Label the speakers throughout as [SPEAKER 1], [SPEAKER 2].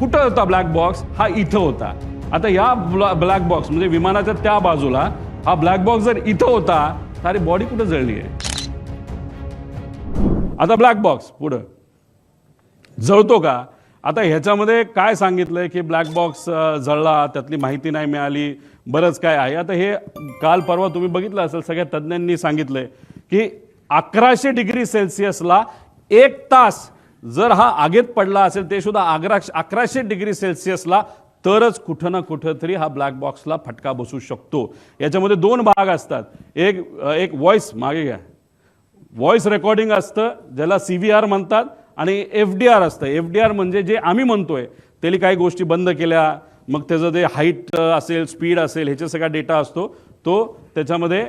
[SPEAKER 1] कुठं होता black box? हा इथं होता. आता या ब्लॅक बॉक्स म्हणजे विमानाच्या त्या बाजूला हा ब्लॅक बॉक्स जर इथं होता तर बॉडी कुठं जळली आहे? आता ब्लॅक बॉक्स पुढं जळतो का? आता ह्याच्यामध्ये काय सांगितलंय की ब्लॅक बॉक्स जळला, त्यातली माहिती नाही मिळाली, बरंच काय आहे. आता हे काल परवा तुम्ही बघितलं असेल, सगळ्या तज्ज्ञांनी सांगितलंय की 1100 डिग्री सेल्सिअसला 1 तास जर हा आगीत पडला असेल, ते सुद्धा 1100 डिग्री सेल्सिअसला, तरच कुठं ना कुठं तरी हा ब्लॅक बॉक्सला फटका बसू शकतो. याच्यामध्ये 2 भाग असतात. एक व्हॉइस, मागे घ्या, व्हॉइस रेकॉर्डिंग असतं ज्याला CVR म्हणतात, आणि FDR असतं. FDR म्हणजे जे आम्ही म्हणतोय त्याला काही गोष्टी बंद केल्या, मग त्याचं जे हाईट असेल, स्पीड असेल, ह्याचा सगळा डेटा असतो, तो त्याच्यामध्ये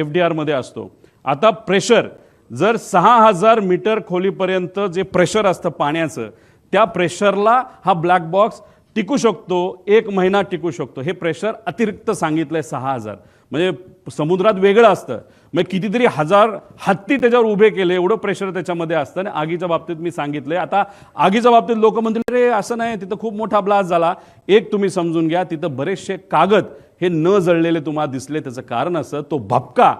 [SPEAKER 1] FDR मध्ये असतो. आता प्रेशर, जर 6000 मीटर खोलीपर्यंत जे प्रेशर असतं पाण्याचं, त्या प्रेशरला हा ब्लॅक बॉक्स टिकू शकतो, 1 महिना टिकू शकतो. हे प्रेशर अतिरिक्त सांगितलंय 6000, म्हणजे समुद्रात वेगळं असतं. मग कितीतरी हजार हत्ती त्याच्यावर उभे केले, एवढं प्रेशर त्याच्यामध्ये असतं. आणि आगीच्या बाबतीत मी सांगितलंय. आता आगीच्या बाबतीत लोक म्हणतील रे असं नाही, तिथं खूप मोठा ब्लास्ट झाला. एक तुम्ही समजून घ्या, तिथं बरेचसे कागद हे न जळलेले तुम्हाला दिसले. त्याचं कारण असं, तो भपका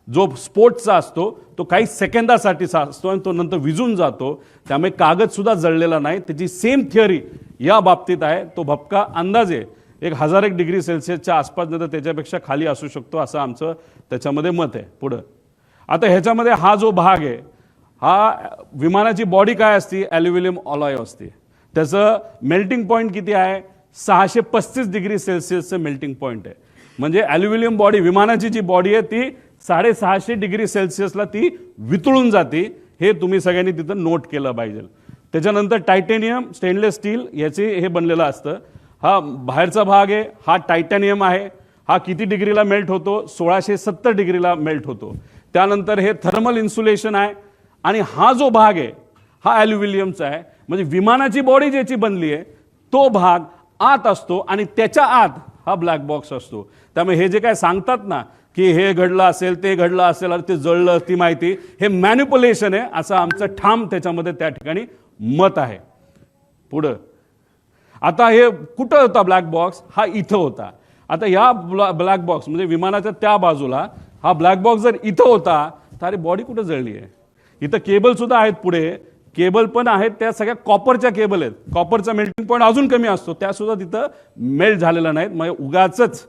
[SPEAKER 1] जो स्फोटचा असतो तो काही सेकंदासाठीचा असतो आणि तो नंतर विझून जातो. त्यामुळे कागद सुद्धा जळलेला नाही. त्याची सेम थिअरी या बाबतीत आहे. तो भपका अंदाजे 1001 डिग्री सेल्सिअसच्या आसपास, नाही तर त्याच्यापेक्षा खाली असू शकतो, असं आमचं त्याच्यामध्ये मत आहे. पुढं आता ह्याच्यामध्ये हा जो भाग आहे, हा विमानाची बॉडी काय असते? ॲल्युमिनियम अलॉय असते. त्याचं मेल्टिंग पॉईंट किती आहे? 635 डिग्री सेल्सिअसचं मेल्टिंग पॉईंट आहे. म्हणजे ॲल्युमिनियम बॉडी, विमानाची जी बॉडी आहे ती 650 डिग्री सेल्सिअसला ती वितळून जाते. हे तुम्ही सगळ्यांनी तिथं नोट केलं पाहिजे. त्याच्यानंतर टायटॅनियम, स्टेनलेस स्टील याचे हे बनलेलं असतं. हा बाहेरचा भाग आहे, हा टायटॅनियम आहे. हा किती डिग्रीला मेल्ट होतो? 1670 डिग्रीला मेल्ट होतो. त्यानंतर हे थर्मल इन्सुलेशन आहे. आणि हा जो भाग आहे हा ॲल्युमिनियमचा आहे. म्हणजे विमानाची बॉडी ज्याची बनली आहे तो भाग आत असतो आणि त्याच्या आत हा ब्लॅक बॉक्स असतो. त्यामुळे हे जे काय सांगतात ना की हे घडलं असेल, ते घडलं असेल, अरे ते जळलं, ती माहिती, हे मॅन्युप्युलेशन आहे, असं आमचं ठाम त्याच्यामध्ये त्या ठिकाणी मत आहे. पुढं आता हे कुठं होता ब्लॅक बॉक्स? हा इथं होता. आता या ब्लॅक बॉक्स म्हणजे विमानाच्या त्या बाजूला हा ब्लॅक बॉक्स जर इथं होता तर बॉडी कुठं जळली आहे? इथं केबल सुद्धा आहेत, पुढे केबल पण आहेत, त्या सगळ्या कॉपरच्या केबल आहेत. कॉपरचा मेल्टिंग पॉईंट अजून कमी असतो, त्या सुद्धा तिथं मेल्ट झालेला नाहीत. म्हणजे उगाचच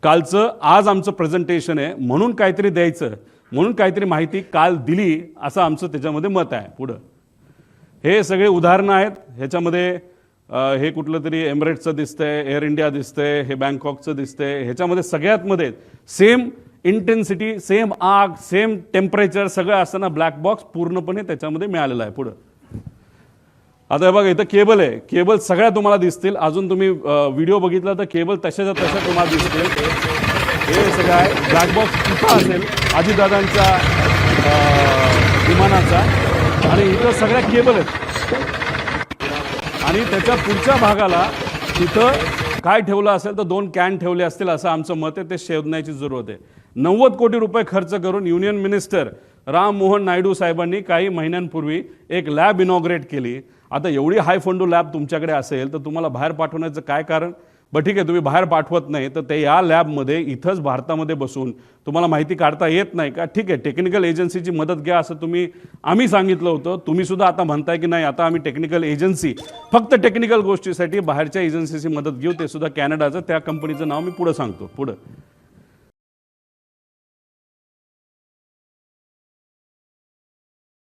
[SPEAKER 1] कालचं आज आमचं प्रेझेंटेशन आहे म्हणून काहीतरी द्यायचं, म्हणून काहीतरी माहिती काल दिली, असं आमचं त्याच्यामध्ये मत आहे. पुढं हे सगळे उदाहरणं आहेत. ह्याच्यामध्ये हे कुठलं तरी एमिरेट्सचं दिसतंय, एअर इंडिया दिसतंय, हे बँकॉकचं दिसतंय. ह्याच्यामध्ये सगळ्यात मध्ये सेम इंटेन्सिटी, सेम आग, सेम टेम्परेचर सगळं असताना ब्लॅक बॉक्स पूर्णपणे त्याच्यामध्ये मिळालेला आहे. पुढं आता हे बघा, इथं केबल आहे. केबल सगळ्या तुम्हाला दिसतील. अजून तुम्ही व्हिडिओ बघितला तर केबल तशाच्या तशा तुम्हाला दिसतील. हे सगळं आहे. ब्लॅक बॉक्स कुठं असेल? अजितदादांच्या विमानाचा. आणि इथं सगळ्या केबल आहेत. आणि त्याच्या पुढच्या भागाला तिथं काय ठेवलं असेल तर 2 कॅन ठेवले असतील, असं आमचं मत आहे. ते शोधण्याची जरूरत आहे. 90 कोटी रुपये खर्च करून युनियन मिनिस्टर राम मोहन नायडू साहेबांनी काही महिन्यांपूर्वी एक लॅब इनॉग्रेट केली. आता एवढी हाय फंडू लॅब तुमच्याकडे असेल तर तुम्हाला बाहेर पाठवण्याचं काय कारण? बरं ठीक आहे, तुम्ही बाहेर पाठवत नाही तर ते या लॅबमध्ये इथंच भारतामध्ये बसून तुम्हाला माहिती काढता येत नाही का? ठीक आहे, टेक्निकल एजन्सीची मदत घ्या असं आम्ही सांगितलं होतं. तुम्ही सुद्धा आता म्हणताय की नाही, आता आम्ही टेक्निकल एजन्सी, फक्त टेक्निकल गोष्टीसाठी बाहेरच्या एजन्सीची मदत घेऊ, ते सुद्धा कॅनडाचं, त्या कंपनीचं नाव मी पुढं सांगतो. पुढं